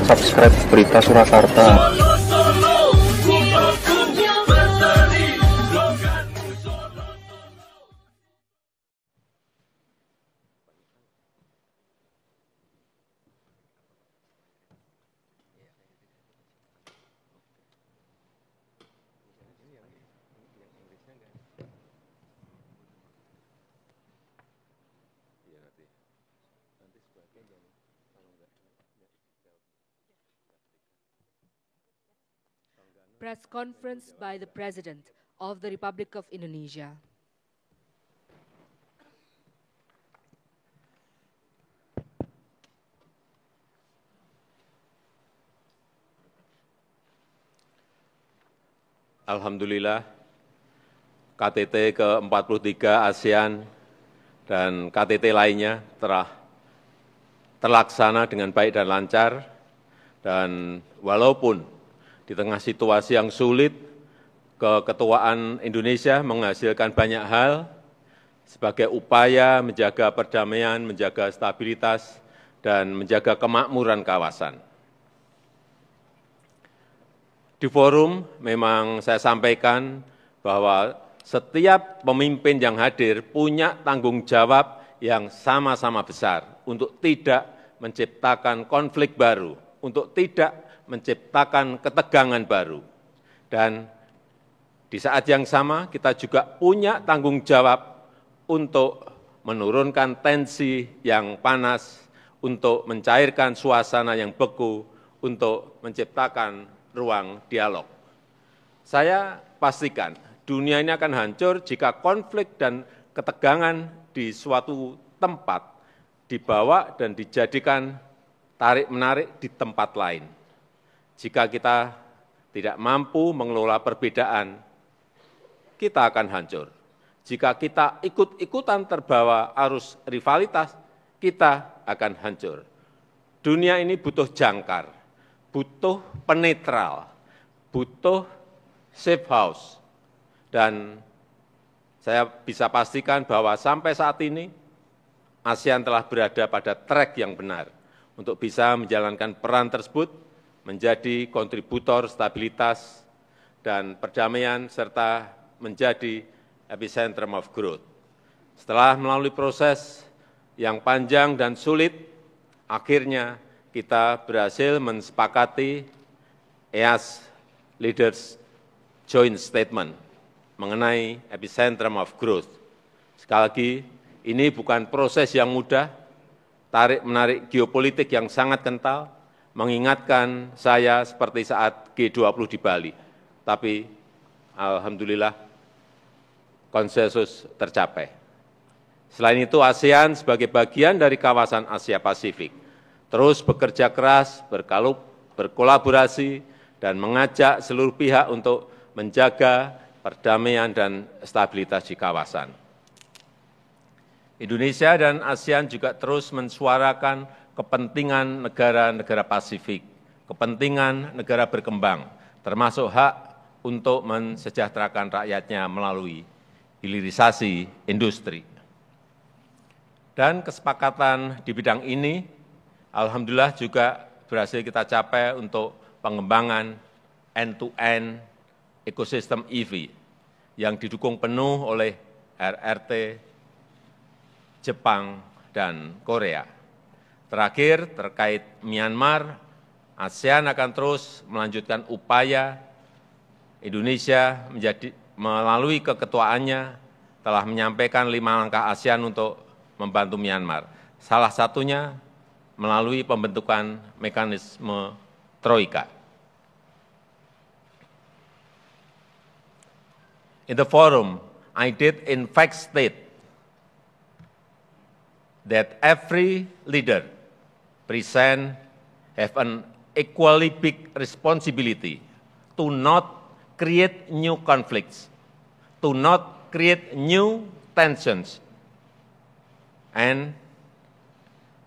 subscribe Berita Surakarta. Press conference by the President of the Republic of Indonesia. Alhamdulillah, KTT ke-43 ASEAN dan KTT lainnya telah terlaksana dengan baik dan lancar, dan walaupun di tengah situasi yang sulit, keketuaan Indonesia menghasilkan banyak hal sebagai upaya menjaga perdamaian, menjaga stabilitas, dan menjaga kemakmuran kawasan. Di forum memang saya sampaikan bahwa setiap pemimpin yang hadir punya tanggung jawab yang sama-sama besar untuk tidak menciptakan konflik baru, untuk tidak menciptakan ketegangan baru. Dan di saat yang sama kita juga punya tanggung jawab untuk menurunkan tensi yang panas, untuk mencairkan suasana yang beku, untuk menciptakan ruang dialog. Saya pastikan dunia ini akan hancur jika konflik dan ketegangan di suatu tempat dibawa dan dijadikan tarik-menarik di tempat lain. Jika kita tidak mampu mengelola perbedaan, kita akan hancur. Jika kita ikut-ikutan terbawa arus rivalitas, kita akan hancur. Dunia ini butuh jangkar, butuh penetral, butuh safe house. Dan saya bisa pastikan bahwa sampai saat ini, ASEAN telah berada pada track yang benar untuk bisa menjalankan peran tersebut, menjadi kontributor stabilitas dan perdamaian, serta menjadi epicentrum of growth. Setelah melalui proses yang panjang dan sulit, akhirnya kita berhasil mensepakati EAS Leaders Joint Statement mengenai epicentrum of growth. Sekali lagi, ini bukan proses yang mudah, tarik-menarik geopolitik yang sangat kental, mengingatkan saya seperti saat G20 di Bali. Tapi alhamdulillah konsensus tercapai. Selain itu, ASEAN sebagai bagian dari kawasan Asia Pasifik terus bekerja keras, berkolaborasi, dan mengajak seluruh pihak untuk menjaga perdamaian dan stabilitas di kawasan. Indonesia dan ASEAN juga terus mensuarakan kepentingan negara-negara Pasifik, kepentingan negara berkembang, termasuk hak untuk mensejahterakan rakyatnya melalui hilirisasi industri. Dan kesepakatan di bidang ini, alhamdulillah juga berhasil kita capai untuk pengembangan end-to-end ekosistem EV yang didukung penuh oleh RRT, Jepang, dan Korea. Terakhir, terkait Myanmar, ASEAN akan terus melanjutkan upaya Indonesia melalui keketuaannya telah menyampaikan 5 langkah ASEAN untuk membantu Myanmar. Salah satunya melalui pembentukan mekanisme Troika. In the forum, I did in fact state that every leader present have an equally big responsibility to not create new conflicts, to not create new tensions, and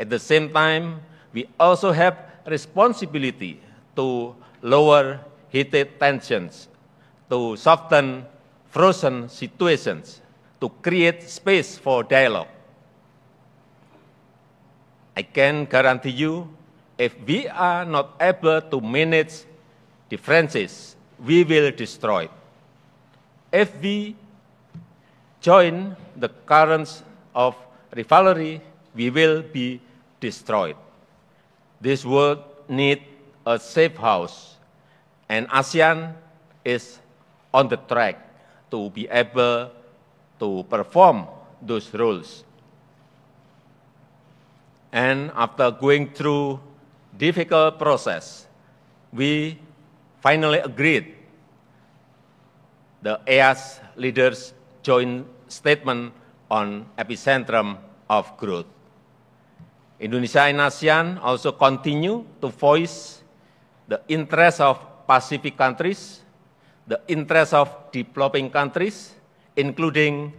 at the same time, we also have responsibility to lower heated tensions, to soften frozen situations, to create space for dialogue. I can guarantee you if we are not able to manage differences, we will destroy. If we join the currents of rivalry, we will be destroyed. This world needs a safe house, and ASEAN is on the track to be able to perform those roles. And after going through difficult process, we finally agreed the EAS leaders' joint statement on epicentrum of growth. Indonesia and ASEAN also continue to voice the interests of Pacific countries, the interests of developing countries, including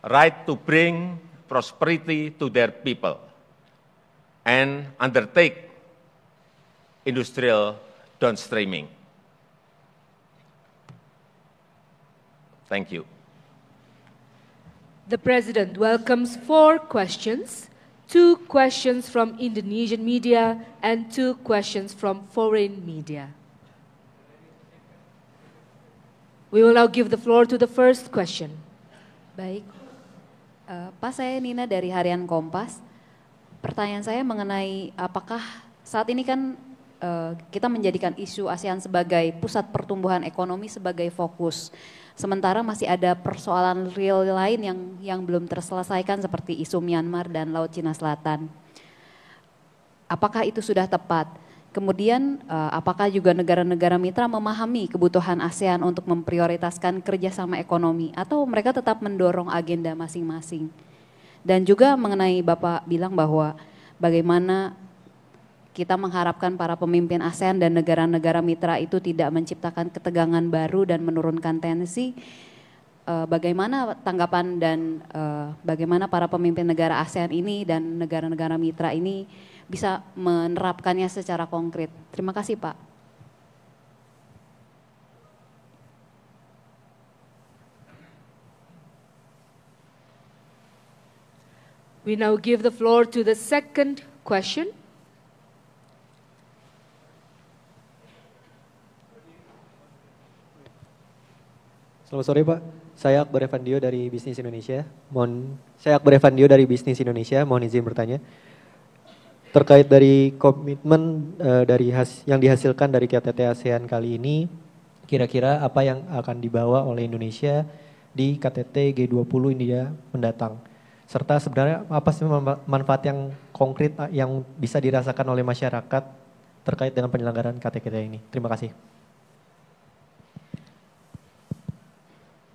right to bring prosperity to their people, and undertake industrial downstreaming. Thank you. The President welcomes 4 questions, 2 questions from Indonesian media and 2 questions from foreign media. We will now give the floor to the first question. Baik, Pak, saya Nina dari Harian Kompas. Pertanyaan saya mengenai apakah saat ini kan kita menjadikan isu ASEAN sebagai pusat pertumbuhan ekonomi sebagai fokus. Sementara masih ada persoalan real lain yang belum terselesaikan seperti isu Myanmar dan Laut Cina Selatan. Apakah itu sudah tepat? Kemudian apakah juga negara-negara mitra memahami kebutuhan ASEAN untuk memprioritaskan kerjasama ekonomi atau mereka tetap mendorong agenda masing-masing? Dan juga mengenai Bapak bilang bahwa bagaimana kita mengharapkan para pemimpin ASEAN dan negara-negara mitra itu tidak menciptakan ketegangan baru dan menurunkan tensi. Bagaimana tanggapan dan bagaimana para pemimpin negara ASEAN ini dan negara-negara mitra ini bisa menerapkannya secara konkret? Terima kasih, Pak. We now give the floor to the second question. Selamat sore Pak, saya Akbar Evandio dari Bisnis Indonesia. Mohon izin bertanya. Terkait dari komitmen yang dihasilkan dari KTT ASEAN kali ini, kira-kira apa yang akan dibawa oleh Indonesia di KTT G20 India mendatang? Serta sebenarnya apa sih manfaat yang konkret yang bisa dirasakan oleh masyarakat terkait dengan penyelenggaraan KTT ini? Terima kasih.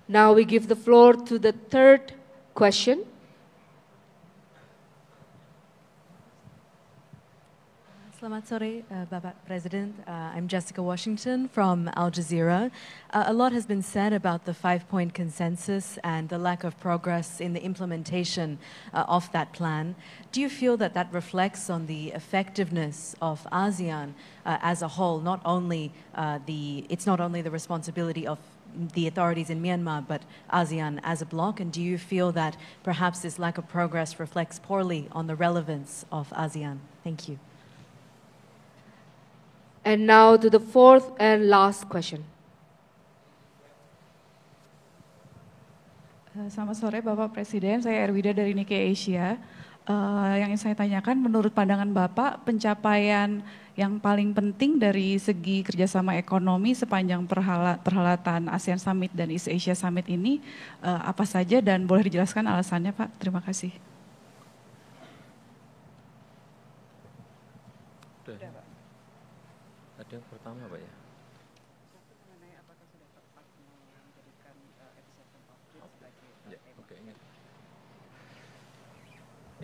Now we give the floor to the third question. Selamat sore, Bapak President. I'm Jessica Washington from Al Jazeera. A lot has been said about the 5-point consensus and the lack of progress in the implementation of that plan. Do you feel that that reflects on the effectiveness of ASEAN as a whole? It's not only the responsibility of the authorities in Myanmar, but ASEAN as a bloc? And do you feel that perhaps this lack of progress reflects poorly on the relevance of ASEAN? Thank you. And now to the fourth and last question. Selamat sore Bapak Presiden, saya Erwida dari Nikkei Asia. Yang ingin saya tanyakan, menurut pandangan Bapak, pencapaian yang paling penting dari segi kerjasama ekonomi sepanjang perhelatan ASEAN Summit dan East Asia Summit ini apa saja dan boleh dijelaskan alasannya Pak? Terima kasih. Ada yang pertama Pak ya?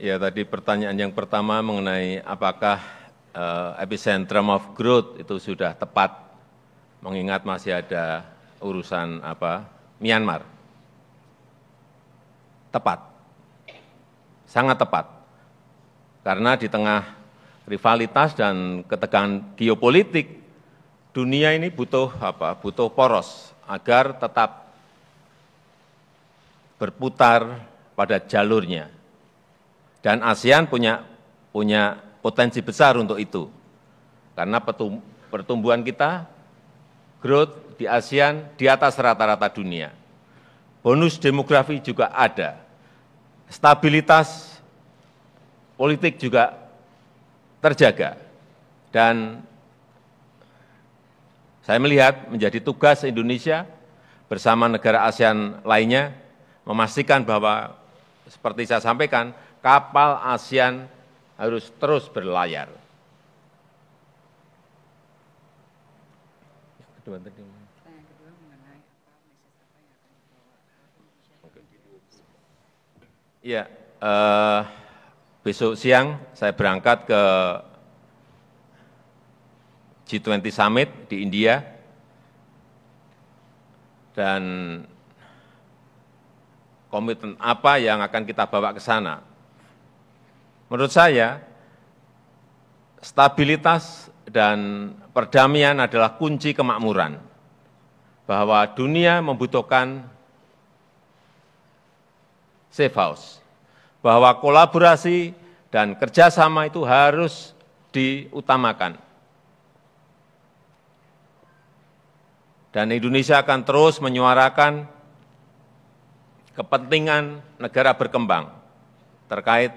Ya, tadi pertanyaan yang pertama mengenai apakah epicentrum of growth itu sudah tepat, mengingat masih ada urusan Myanmar. Tepat, sangat tepat, karena di tengah rivalitas dan ketegangan geopolitik, dunia ini butuh poros agar tetap berputar pada jalurnya. Dan ASEAN punya potensi besar untuk itu. Karena pertumbuhan kita, growth di ASEAN di atas rata-rata dunia. Bonus demografi juga ada. Stabilitas politik juga terjaga. Dan saya melihat menjadi tugas Indonesia bersama negara ASEAN lainnya memastikan bahwa seperti saya sampaikan, kapal ASEAN harus terus berlayar. Ya, besok siang saya berangkat ke G20 Summit di India, dan komitmen apa yang akan kita bawa ke sana. Menurut saya, stabilitas dan perdamaian adalah kunci kemakmuran, bahwa dunia membutuhkan safe house, bahwa kolaborasi dan kerjasama itu harus diutamakan. Dan Indonesia akan terus menyuarakan kepentingan negara berkembang terkait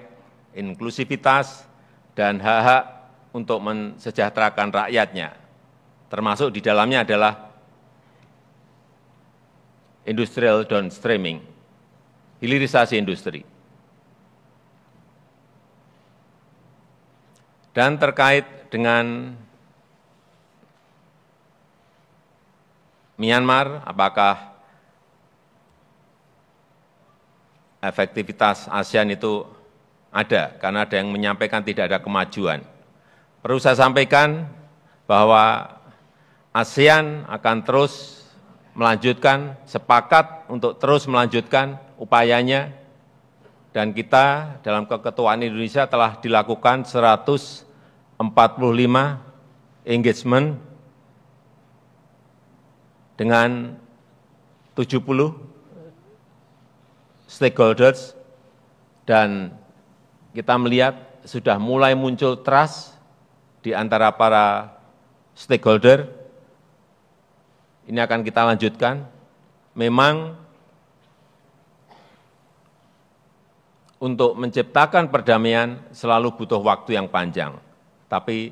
inklusivitas dan hak-hak untuk mensejahterakan rakyatnya, termasuk di dalamnya adalah industrial downstreaming, hilirisasi industri. Dan terkait dengan Myanmar, apakah efektivitas ASEAN itu ada? Karena ada yang menyampaikan tidak ada kemajuan. Perlu saya sampaikan bahwa ASEAN akan terus melanjutkan, sepakat untuk terus melanjutkan upayanya, dan kita dalam keketuaan Indonesia telah dilakukan 145 engagement dengan 70 stakeholders, dan kita melihat sudah mulai muncul trust di antara para stakeholder. Ini akan kita lanjutkan. Memang untuk menciptakan perdamaian selalu butuh waktu yang panjang, tapi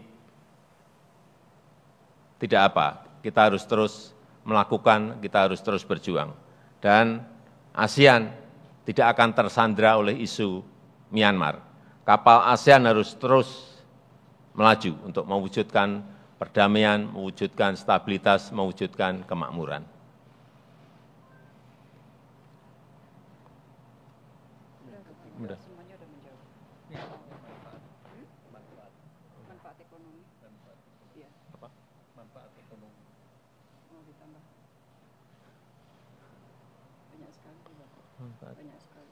tidak apa, kita harus terus melakukan, kita harus terus berjuang. Dan ASEAN tidak akan tersandra oleh isu Myanmar. Kapal ASEAN harus terus melaju untuk mewujudkan perdamaian, mewujudkan stabilitas, mewujudkan kemakmuran. Mudah. Manfaat ekonomi. Iya. Apa? Manfaat ekonomi. Mau ditambah. Banyak sekali. Banyak sekali.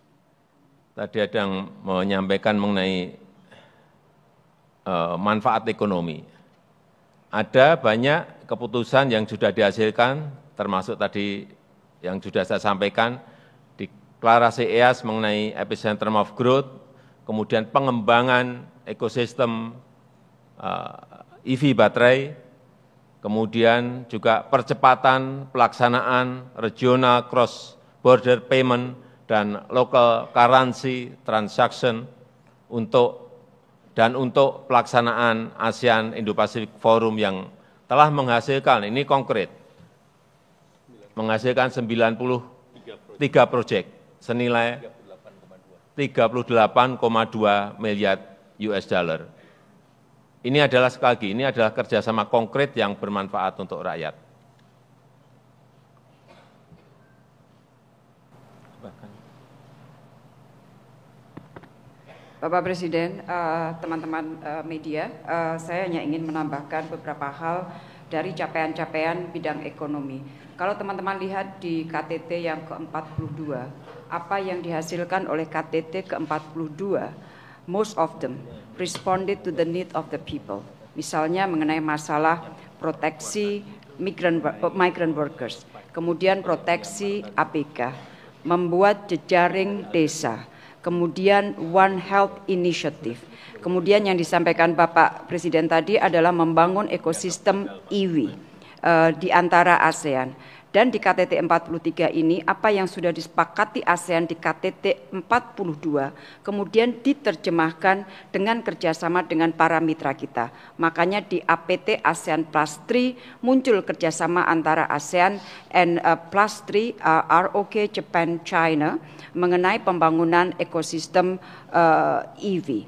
Tadi ada yang menyampaikan mengenai manfaat ekonomi. Ada banyak keputusan yang sudah dihasilkan, termasuk tadi yang sudah saya sampaikan, deklarasi EAS mengenai epicentrum of growth, kemudian pengembangan ekosistem EV baterai, kemudian juga percepatan pelaksanaan regional cross-border payment dan local currency transaction untuk pelaksanaan ASEAN Indo-Pacific Forum yang telah menghasilkan, ini konkret, menghasilkan 93 proyek senilai 38,2 miliar US dollar. Ini adalah sekali lagi, ini adalah kerjasama konkret yang bermanfaat untuk rakyat. Bapak Presiden, teman-teman media, saya hanya ingin menambahkan beberapa hal dari capaian-capaian bidang ekonomi. Kalau teman-teman lihat di KTT yang ke-42, apa yang dihasilkan oleh KTT ke-42, most of them responded to the need of the people. Misalnya mengenai masalah proteksi migrant workers, kemudian proteksi ABK, membuat jejaring desa, kemudian One Health Initiative. Kemudian yang disampaikan Bapak Presiden tadi adalah membangun ekosistem EV di antara ASEAN. Dan di KTT 43 ini apa yang sudah disepakati ASEAN di KTT 42 kemudian diterjemahkan dengan kerjasama dengan para mitra kita. Makanya di APT ASEAN Plus 3 muncul kerjasama antara ASEAN and Plus 3 ROK Japan China mengenai pembangunan ekosistem EV.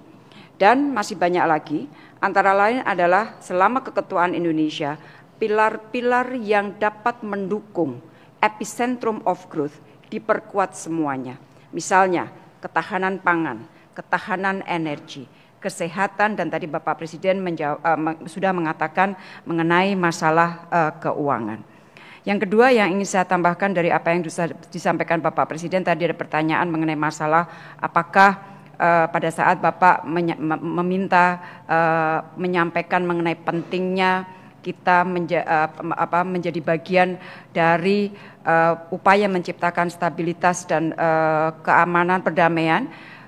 Dan masih banyak lagi, antara lain adalah selama keketuaan Indonesia, pilar-pilar yang dapat mendukung epicentrum of growth diperkuat semuanya. Misalnya ketahanan pangan, ketahanan energi, kesehatan, dan tadi Bapak Presiden sudah mengatakan mengenai masalah keuangan. Yang kedua yang ingin saya tambahkan dari apa yang disampaikan Bapak Presiden, tadi ada pertanyaan mengenai masalah apakah pada saat Bapak meminta menyampaikan mengenai pentingnya kita menjadi bagian dari upaya menciptakan stabilitas dan keamanan perdamaian,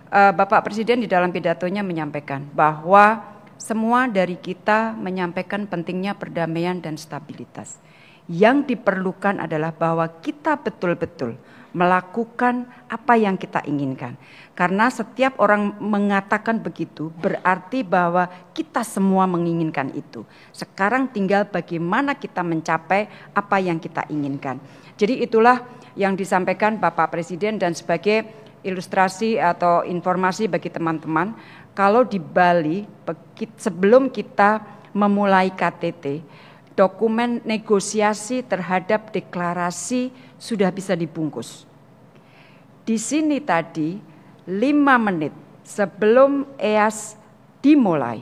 Bapak Presiden di dalam pidatonya menyampaikan bahwa semua dari kita menyampaikan pentingnya perdamaian dan stabilitas. Yang diperlukan adalah bahwa kita betul-betul melakukan apa yang kita inginkan. Karena setiap orang mengatakan begitu berarti bahwa kita semua menginginkan itu. Sekarang tinggal bagaimana kita mencapai apa yang kita inginkan. Jadi itulah yang disampaikan Bapak Presiden, dan sebagai ilustrasi atau informasi bagi teman-teman, kalau di Bali sebelum kita memulai KTT, dokumen negosiasi terhadap deklarasi sudah bisa dibungkus. Di sini tadi 5 menit sebelum EAS dimulai,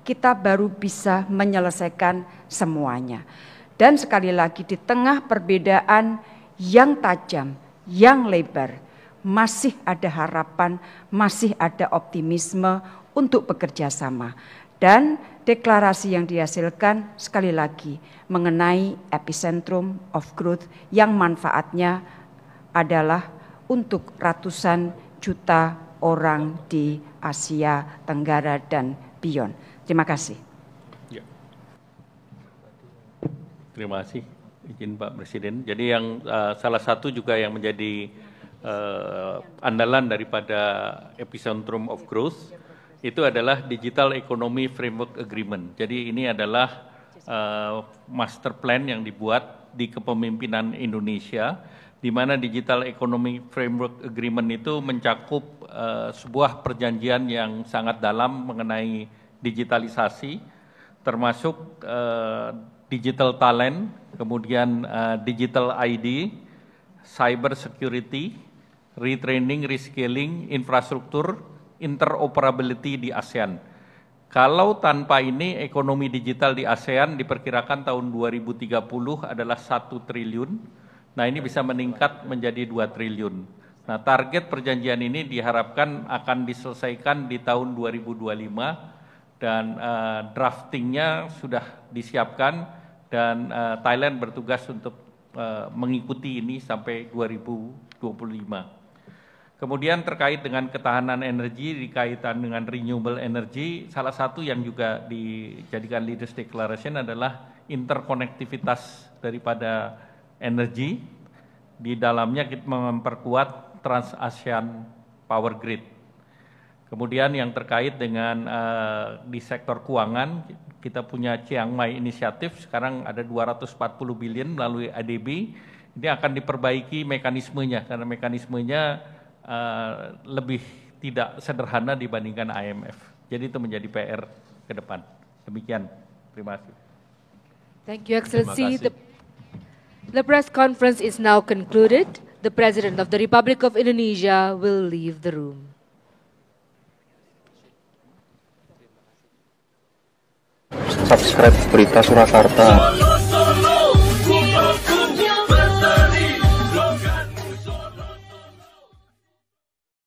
kita baru bisa menyelesaikan semuanya. Dan sekali lagi di tengah perbedaan yang tajam, yang lebar, masih ada harapan, masih ada optimisme untuk bekerja sama. Dan deklarasi yang dihasilkan sekali lagi mengenai epicentrum of growth yang manfaatnya adalah untuk ratusan juta orang di Asia Tenggara dan beyond. Terima kasih. Ya. Terima kasih, izin Pak Presiden. Jadi yang salah satu juga yang menjadi andalan daripada epicentrum of growth itu adalah Digital Economy Framework Agreement. Jadi ini adalah master plan yang dibuat di kepemimpinan Indonesia, di mana Digital Economy Framework Agreement itu mencakup sebuah perjanjian yang sangat dalam mengenai digitalisasi, termasuk digital talent, kemudian digital ID, cyber security, retraining, rescaling, infrastruktur, interoperability di ASEAN. Kalau tanpa ini ekonomi digital di ASEAN diperkirakan tahun 2030 adalah 1 triliun. Nah ini bisa meningkat menjadi 2 triliun. Nah target perjanjian ini diharapkan akan diselesaikan di tahun 2025 dan draftingnya sudah disiapkan dan Thailand bertugas untuk mengikuti ini sampai 2025. Kemudian terkait dengan ketahanan energi, dikaitan dengan renewable energy, salah satu yang juga dijadikan Leaders Declaration adalah interkonektivitas daripada energi. Di dalamnya kita memperkuat Trans-ASEAN Power Grid. Kemudian yang terkait dengan di sektor keuangan, kita punya Chiang Mai Initiative, sekarang ada 240 billion melalui ADB. Ini akan diperbaiki mekanismenya, karena mekanismenya lebih tidak sederhana dibandingkan IMF. Jadi itu menjadi PR ke depan. Demikian. Terima kasih. Thank you, Excellency. The press conference is now concluded. The President of the Republic of Indonesia will leave the room. Subscribe Berita Surakarta.